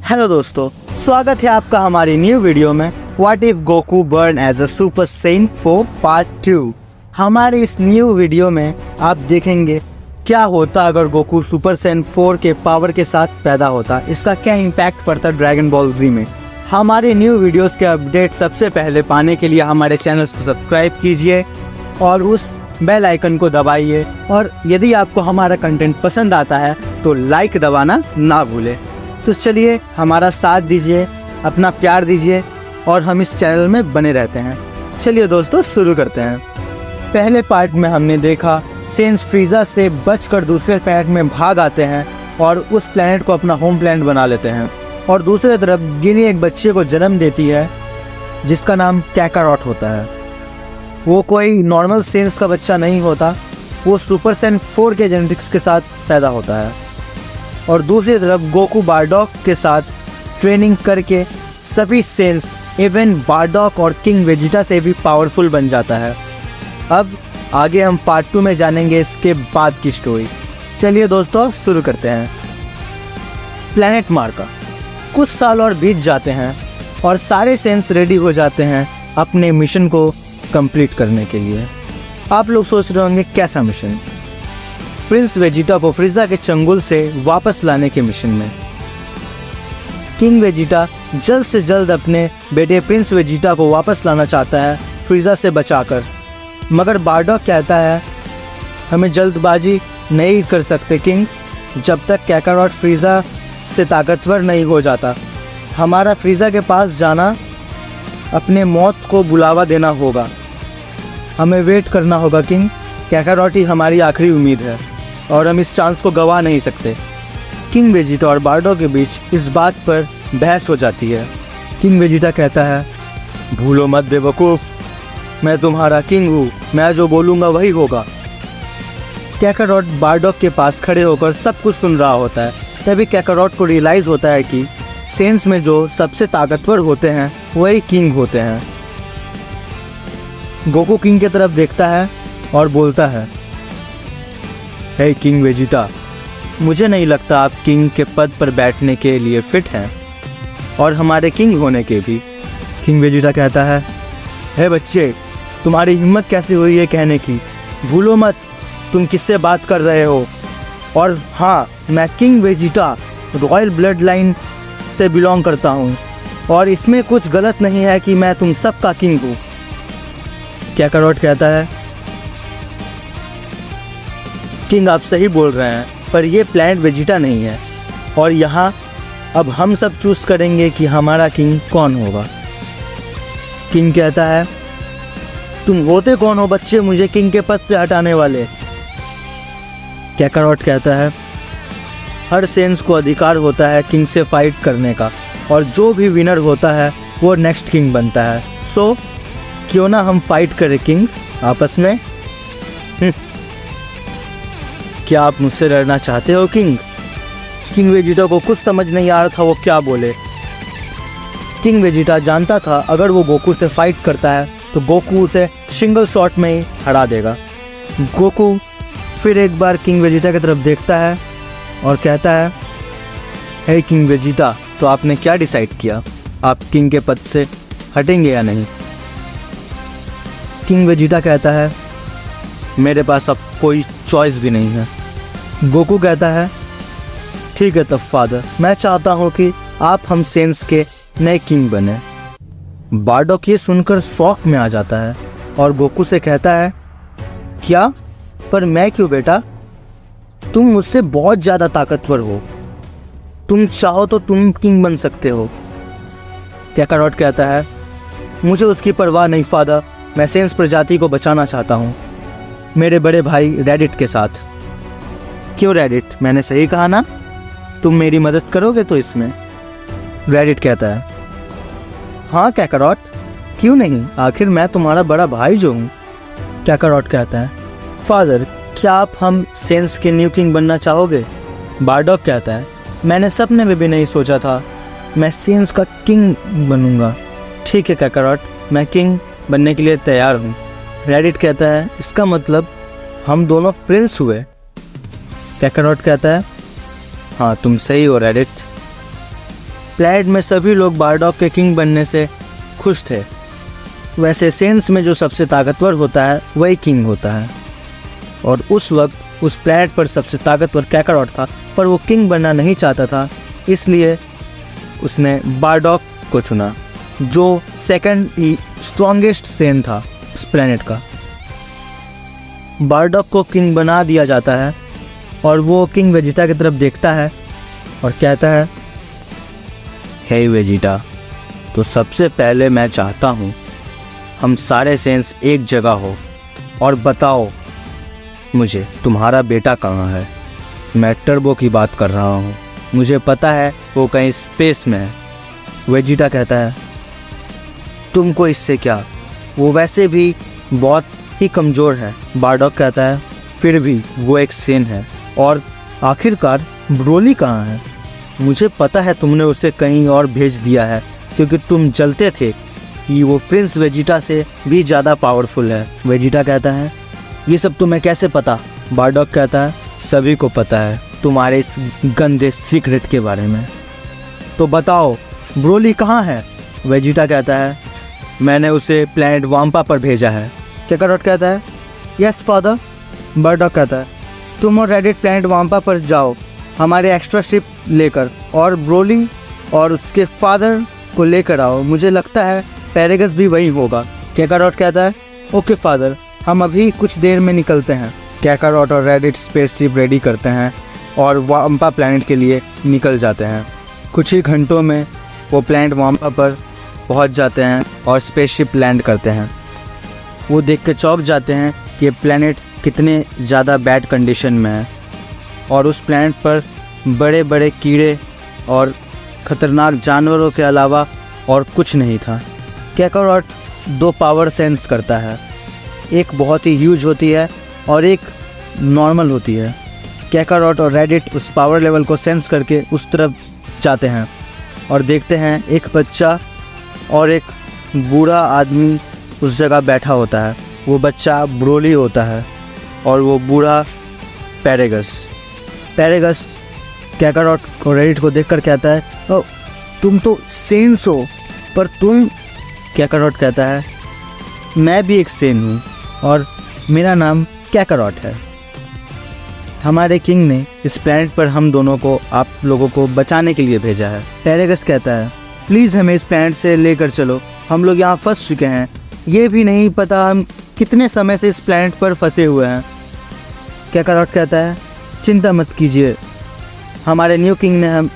Hello दोस्तों, स्वागत है आपका हमारी न्यू वीडियो में। What if Goku born as a super Saiyan 4 part 2। हमारे इस न्यू वीडियो में आप देखेंगे क्या होता अगर गोकू सुपर सेन 4 के पावर के साथ पैदा होता, इसका क्या इम्पैक्ट पड़ता ड्रैगन बॉल जी में। हमारे न्यू वीडियोस के अपडेट सबसे पहले पाने के लिए हमारे चैनल को सब्सक्राइब कीजिए और उस बेल आइकन को दबाइए, और यदि आपको हमारा कंटेंट पसंद आता है तो लाइक दबाना ना भूलें। तो चलिए हमारा साथ दीजिए, अपना प्यार दीजिए और हम इस चैनल में बने रहते हैं। चलिए दोस्तों शुरू करते हैं। पहले पार्ट में हमने देखा सेंस फ्रीजा से बचकर दूसरे प्लैनेट में भाग आते हैं और उस प्लैनेट को अपना होम प्लैनेट बना लेते हैं, और दूसरी तरफ गिनी एक बच्चे को जन्म देती है जिसका नाम कैकारॉट होता है। वो कोई नॉर्मल सेंस का बच्चा नहीं होता, वो सुपर सेन 4 के जेनेटिक्स के साथ पैदा होता है। और दूसरी तरफ गोकू बारडॉक के साथ ट्रेनिंग करके सभी सेंस इवन बारडॉक और किंग वेजिटा से भी पावरफुल बन जाता है। अब आगे हम पार्ट 2 में जानेंगे इसके बाद की स्टोरी। चलिए दोस्तों शुरू करते हैं। प्लैनेट मार्का। कुछ साल और बीत जाते हैं और सारे सेंस रेडी हो जाते हैं अपने मिशन को कंप्लीट करने के लिए। आप लोग सोच रहे होंगे कैसा मिशन? प्रिंस वेजिटा को फ्रीजा के चंगुल से वापस लाने के मिशन में। किंग वेजिटा जल्द से जल्द अपने बेटे प्रिंस वेजिटा को वापस लाना चाहता है फ्रीजा से बचाकर, मगर बारडॉक कहता है हमें जल्दबाजी नहीं कर सकते किंग, जब तक कैकारॉट फ्रीजा से ताकतवर नहीं हो जाता। हमारा फ्रीजा के पास जाना अपने मौत को बुलावा देना होगा, हमें वेट करना होगा किंग। कैकारॉट ही हमारी आखिरी उम्मीद है और हम इस चांस को गंवा नहीं सकते। किंग वेजिटा और बारडॉक के बीच इस बात पर बहस हो जाती है। किंग वेजिटा कहता है भूलो मत बेवकूफ़, मैं तुम्हारा किंग हूँ, मैं जो बोलूँगा वही होगा। कैकारॉट बारडॉक के पास खड़े होकर सब कुछ सुन रहा होता है। तभी कैकारॉट को रियलाइज़ होता है कि सेंस में जो सबसे ताकतवर होते हैं वही किंग होते हैं। गोकू किंग की तरफ देखता है और बोलता है हे किंग वेजिटा, मुझे नहीं लगता आप किंग के पद पर बैठने के लिए फिट हैं और हमारे किंग होने के भी। किंग वेजिटा कहता है हे बच्चे, तुम्हारी हिम्मत कैसे हुई है कहने की? भूलो मत तुम किससे बात कर रहे हो। और हाँ, मैं king Vegeta royal blood line से बिलोंग करता हूँ और इसमें कुछ गलत नहीं है कि मैं तुम सबका किंग हूँ। कैकारॉट कहता है किंग आप सही बोल रहे हैं, पर ये प्लैनेट वेजिटा नहीं है और यहाँ अब हम सब चूज करेंगे कि हमारा किंग कौन होगा। किंग कहता है तुम होते कौन हो बच्चे मुझे किंग के पद से हटाने वाले? कैकारॉट कहता है हर सेंस को अधिकार होता है किंग से फाइट करने का, और जो भी विनर होता है वो नेक्स्ट किंग बनता है। सो क्यों ना हम फाइट करें किंग आपस में? क्या आप मुझसे लड़ना चाहते हो किंग? किंग वेजिटा को कुछ समझ नहीं आ रहा था वो क्या बोले। किंग वेजिटा जानता था अगर वो गोकू से फाइट करता है तो गोकू उसे सिंगल शॉट में ही हरा देगा। गोकू फिर एक बार किंग वेजिटा की तरफ देखता है और कहता है हे किंग वेजिटा, तो आपने क्या डिसाइड किया? आप किंग के पद से हटेंगे या नहीं? किंग वेजिटा कहता है मेरे पास अब कोई चॉइस भी नहीं है। गोकू कहता है ठीक है तब फादर, मैं चाहता हूँ कि आप हम सेंस के नए किंग बने। बारडॉक ये सुनकर शॉक में आ जाता है और गोकू से कहता है क्या? पर मैं क्यों बेटा? तुम मुझसे बहुत ज़्यादा ताकतवर हो, तुम चाहो तो तुम किंग बन सकते हो। कैकारॉट कहता है मुझे उसकी परवाह नहीं फादर, मैं सेंस प्रजाति को बचाना चाहता हूँ मेरे बड़े भाई रेडिट के साथ। क्यों रेडिट, मैंने सही कहा ना? तुम मेरी मदद करोगे तो इसमें? रेडिट कहता है हाँ कैकारॉट, क्यों नहीं, आखिर मैं तुम्हारा बड़ा भाई जो हूँ। कैकारॉट कहता है फादर क्या आप हम सेंस के न्यू किंग बनना चाहोगे? बारडॉक कहता है मैंने सपने में भी नहीं सोचा था मैं सेंस का किंग बनूंगा। ठीक है कैकारॉट, मैं किंग बनने के लिए तैयार हूँ। रेडिट कहता है इसका मतलब हम दोनों प्रिंस हुए। कैकारॉट कहता है हाँ तुम सही हो रेडिट। प्लैनेट में सभी लोग बारडॉक के किंग बनने से खुश थे। वैसे सेंस में जो सबसे ताकतवर होता है वही किंग होता है, और उस वक्त उस प्लैनेट पर सबसे ताकतवर कैकारॉट था, पर वो किंग बनना नहीं चाहता था, इसलिए उसने बारडॉक को चुना, जो सेकंड ही स्ट्रॉन्गेस्ट सेन था उस प्लैनेट का। बारडॉक को किंग बना दिया जाता है और वो किंग वेजिटा की तरफ देखता है और कहता है, हे वेजिटा, तो सबसे पहले मैं चाहता हूँ हम सारे सेंस एक जगह हो और बताओ मुझे तुम्हारा बेटा कहाँ है। मैं टर्बो की बात कर रहा हूँ, मुझे पता है वो कहीं स्पेस में है। वेजिटा कहता है, तुमको इससे क्या, वो वैसे भी बहुत ही कमज़ोर है। बारडॉक कहता है, फिर भी वो एक सेन है, और आखिरकार ब्रोली कहाँ है? मुझे पता है तुमने उसे कहीं और भेज दिया है, क्योंकि तुम जलते थे कि वो प्रिंस वेजिटा से भी ज़्यादा पावरफुल है। वेजिटा कहता है, ये सब तुम्हें कैसे पता? बारडॉक कहता है, सभी को पता है तुम्हारे इस गंदे सीक्रेट के बारे में, तो बताओ ब्रोली कहाँ है? वेजिटा कहता है, मैंने उसे प्लैनेट वाम्पा पर भेजा है। कैकारॉट कहता है, यस फादर। बारडॉक कहता है, तुम और रेडिट प्लैनेट वाम्पा पर जाओ हमारे एक्स्ट्रा शिप लेकर, और ब्रोली और उसके फादर को लेकर आओ। मुझे लगता है पैरेगस भी वहीं होगा। कैकारॉट कहता है, ओके फादर, हम अभी कुछ देर में निकलते हैं। कैकारॉट और रेडिट स्पेसशिप रेडी करते हैं और वाम्पा प्लैनेट के लिए निकल जाते हैं। कुछ ही घंटों में वो प्लैनेट वाम्पा पर पहुंच जाते हैं और स्पेसशिप लैंड करते हैं। वो देख के चौंक जाते हैं कि ये प्लैनेट कितने ज़्यादा बैड कंडीशन में है, और उस प्लैनेट पर बड़े बड़े कीड़े और ख़तरनाक जानवरों के अलावा और कुछ नहीं था। कैकारॉट 2 पावर सेंस करता है, एक बहुत ही ह्यूज होती है और एक नॉर्मल होती है। कैकारॉट और रेडिट उस पावर लेवल को सेंस करके उस तरफ जाते हैं और देखते हैं एक बच्चा और एक बूढ़ा आदमी उस जगह बैठा होता है। वो बच्चा ब्रोली होता है और वो बूढ़ा पैरेगस। पैरेगस कैकारॉट और रेडिट को देखकर कहता है, ओ, तुम तो सेंस हो, पर तुम? कैकारॉट कहता है, मैं भी एक सेन हूँ और मेरा नाम कैकारॉट है। हमारे किंग ने इस प्लैनेट पर हम दोनों को, आप लोगों को बचाने के लिए भेजा है। पैरेगस कहता है, प्लीज़ हमें इस प्लैनेट से लेकर चलो, हम लोग यहाँ फंस चुके हैं, ये भी नहीं पता हम कितने समय से इस प्लैनेट पर फंसे हुए हैं। कैकारॉट कहता है, चिंता मत कीजिए, हमारे न्यू किंग ने हम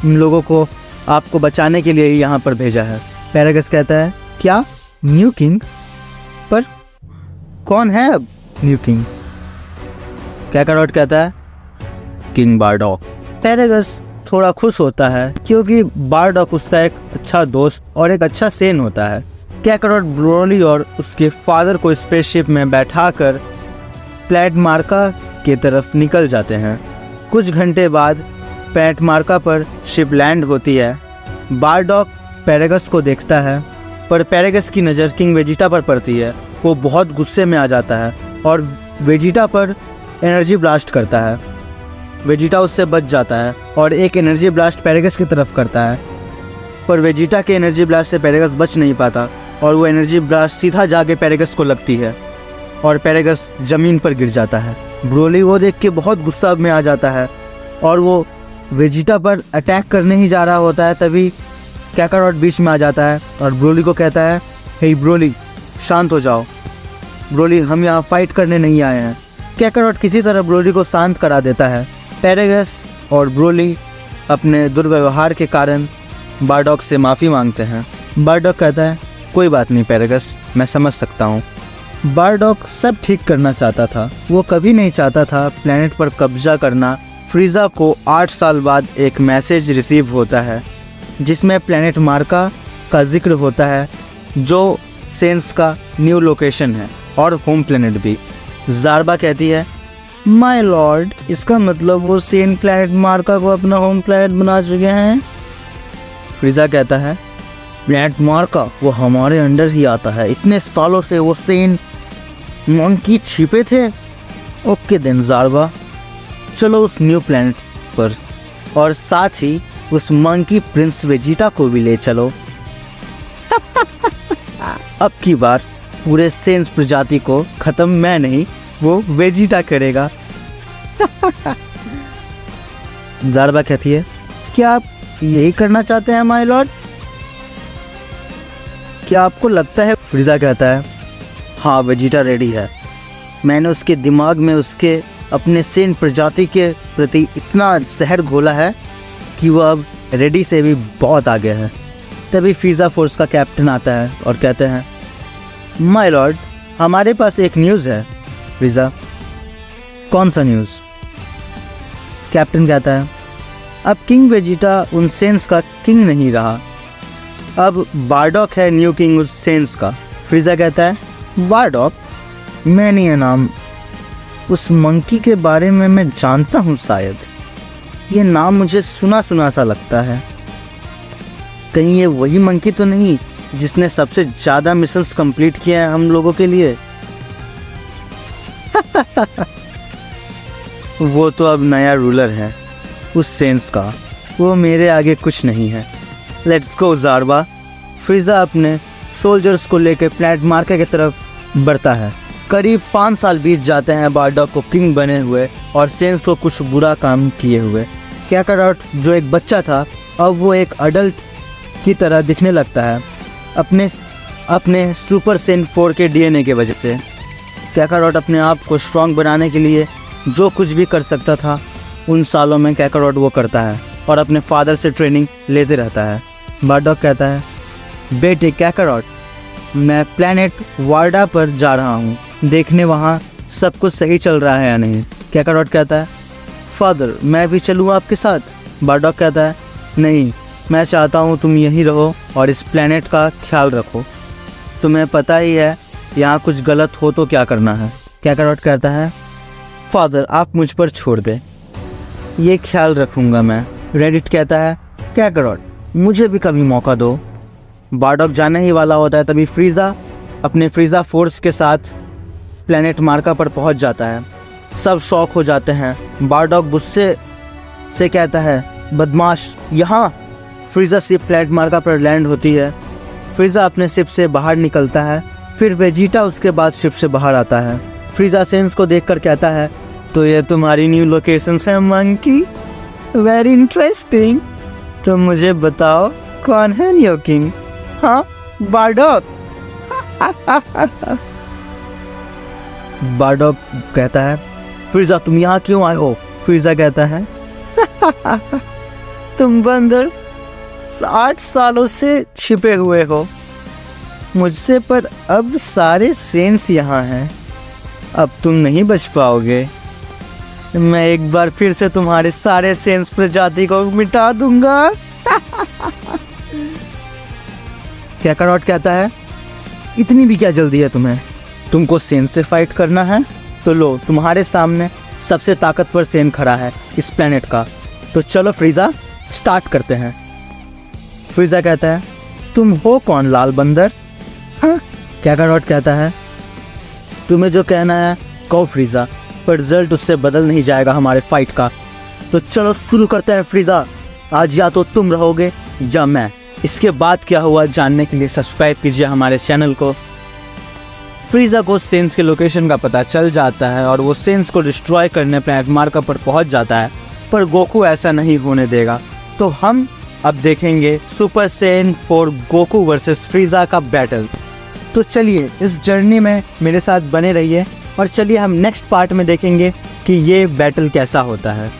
लोगों को आपको बचाने के लिए ही यहाँ पर भेजा है। पैरेगस कहता है, क्या न्यू किंग? पर कौन है अब न्यू किंग? कैकारॉट कहता है, किंग बारडॉक। पैरेगस थोड़ा खुश होता है क्योंकि बारडॉक उसका एक अच्छा दोस्त और एक अच्छा सेन होता है। कैकारॉट ब्रोली और उसके फादर को स्पेसशिप में बैठाकर प्लैनेट मार्का की तरफ निकल जाते हैं। कुछ घंटे बाद प्लैनेट मार्का पर शिप लैंड होती है। बारडॉक पैरेगस को देखता है, पर पैरेगस की नज़र किंग वेजिटा पर पड़ती है। वो बहुत गुस्से में आ जाता है और वेजिटा पर एनर्जी ब्लास्ट करता है। वेजिटा उससे बच जाता है और एक एनर्जी ब्लास्ट पैरेगस की तरफ करता है, पर वेजिटा के एनर्जी ब्लास्ट से पैरेगस बच नहीं पाता और वो एनर्जी ब्लास्ट सीधा जाके पैरेगस को लगती है और पैरेगस ज़मीन पर गिर जाता है। ब्रोली वो देख के बहुत गुस्सा में आ जाता है और वो वेजिटा पर अटैक करने ही जा रहा होता है, तभी कैकारॉट बीच में आ जाता है और ब्रोली को कहता है, हे ब्रोली, शांत हो जाओ। ब्रोली, हम यहाँ फाइट करने नहीं आए हैं। कैकारॉट किसी तरह ब्रोली को शांत करा देता है। पैरेगस और ब्रोली अपने दुर्व्यवहार के कारण बारडॉक से माफ़ी मांगते हैं। बारडॉक कहता है, कोई बात नहीं पैरेगस, मैं समझ सकता हूँ। बारडॉक सब ठीक करना चाहता था, वो कभी नहीं चाहता था प्लैनेट पर कब्जा करना। फ्रीज़ा को 8 साल बाद एक मैसेज रिसीव होता है जिसमें प्लैनेट मार्का का जिक्र होता है, जो सेंस का न्यू लोकेशन है और होम प्लैनेट भी। ज़ारबा कहती है, माय लॉर्ड, इसका मतलब वो सेन प्लैनेट मार्का को अपना होम प्लैनेट बना चुके हैं। फ्रीज़ा कहता है, प्लैनेट मार्का वो हमारे अंडर ही आता है, इतने सालों से वो सेन मंकी छिपे थे। ओके देन ज़ारबा, चलो उस न्यू प्लैनेट पर, और साथ ही उस मंकी प्रिंस वेजिटा को भी ले चलो। अब की बार पूरे सेंस प्रजाति को खत्म मैं नहीं, वो वेजिटा करेगा। ज़ारबा कहती है, क्या आप यही करना चाहते हैं माय लॉर्ड? क्या आपको लगता है? फ्रीजा कहता है, हाँ वेजिटा रेडी है। मैंने उसके दिमाग में उसके अपने सेन प्रजाति के प्रति इतना जहर घोला है कि वो अब रेडी से भी बहुत आगे है। तभी फ्रीजा फोर्स का कैप्टन आता है और कहते हैं, माय लॉर्ड हमारे पास एक न्यूज़ है। फ्रीजा, कौन सा न्यूज़? कैप्टन कहता है, अब किंग वेजिटा उन सेंस का किंग नहीं रहा, अब बारडॉक है न्यू किंग उस सेंस का। फ्रीजा कहता है, बारडॉक? मैंने ये नाम उस मंकी के बारे में मैं जानता हूँ, शायद ये नाम मुझे सुना सुना सा लगता है। कहीं ये वही मंकी तो नहीं जिसने सबसे ज़्यादा मिशंस कंप्लीट किए हैं हम लोगों के लिए? वो तो अब नया रूलर है उस सेंस का, वो मेरे आगे कुछ नहीं है। Let's go ज़ारबा। फ्रीजा अपने सोल्जर्स को लेकर प्लैनेट मार्का की तरफ बढ़ता है। करीब 5 साल बीत जाते हैं बारडॉक को किंग बने हुए और सेंस को कुछ बुरा काम किए हुए। कैकारॉट जो एक बच्चा था अब वो एक अडल्ट की तरह दिखने लगता है अपने सुपर सेन 4 के डीएनए की वजह से। कैकारॉट अपने आप को स्ट्रॉन्ग बनाने के लिए जो कुछ भी कर सकता था उन सालों में कैकारॉट वो करता है और अपने फादर से ट्रेनिंग लेते रहता है। बारडॉक कहता है, बेटे कैकारॉट, मैं प्लैनेट वार्डा पर जा रहा हूँ, देखने वहाँ सब कुछ सही चल रहा है या नहीं। कैकारॉट कहता है, फादर मैं भी चलूँ आपके साथ? बारडॉक कहता है, नहीं, मैं चाहता हूँ तुम यहीं रहो और इस प्लैनेट का ख्याल रखो। तुम्हें पता ही है यहाँ कुछ गलत हो तो क्या करना है। कैकारॉट कहता है, फादर आप मुझ पर छोड़ दें, ये ख्याल रखूँगा मैं। रेडिट कहता है, कैकारॉट मुझे भी कभी मौका दो। बारडॉक जाने ही वाला होता है तभी फ्रीजा अपने फ्रीजा फोर्स के साथ प्लैनेट मार्का पर पहुंच जाता है। सब शॉक हो जाते हैं। बारडॉक गुस्से से कहता है, बदमाश यहाँ। फ्रीजा शिप प्लैनेट मार्का पर लैंड होती है। फ्रीजा अपने शिप से बाहर निकलता है, फिर वेजिटा उसके बाद शिप से बाहर आता है। फ्रीजा सेंस को देखकर कहता है, तो ये तुम्हारी न्यू लोकेशंस है मंकी? Very interesting. तो मुझे बताओ कौन है न्यू किंग? हाँ बारडॉक। बारडॉक कहता है, फ्रीजा तुम यहाँ क्यों आए हो? फ्रीजा कहता है, तुम बंदर 60 सालों से छिपे हुए हो मुझसे, पर अब सारे सेंस यहाँ हैं, अब तुम नहीं बच पाओगे। मैं एक बार फिर से तुम्हारे सारे सेंस प्रजाति को मिटा दूंगा। कैकारॉट कहता है, इतनी भी क्या जल्दी है तुम्हें? तुमको सेंस से फाइट करना है तो लो, तुम्हारे सामने सबसे ताकतवर सेन खड़ा है इस प्लेनेट का, तो चलो फ्रीजा स्टार्ट करते हैं। फ्रीजा कहता है, तुम हो कौन लाल बंदर? हाँ? कैकारॉट कहता है, तुम्हें जो कहना है कहो फ्रीजा, पर रिजल्ट उससे बदल नहीं जाएगा हमारे फाइट का। तो चलो शुरू करते हैं फ्रीजा, आज या तो तुम रहोगे या मैं। इसके बाद क्या हुआ जानने के लिए सब्सक्राइब कीजिए हमारे चैनल को। फ्रीजा को सेंस के लोकेशन का पता चल जाता है और वो सेंस को डिस्ट्रॉय करने प्लैनेट मार्का पर पहुंच जाता है, पर गोकू ऐसा नहीं होने देगा। तो हम अब देखेंगे सुपर सेन 4 गोकू वर्सेस फ्रीजा का बैटल। तो चलिए इस जर्नी में मेरे साथ बने रहिए और चलिए हम नेक्स्ट पार्ट में देखेंगे कि ये बैटल कैसा होता है।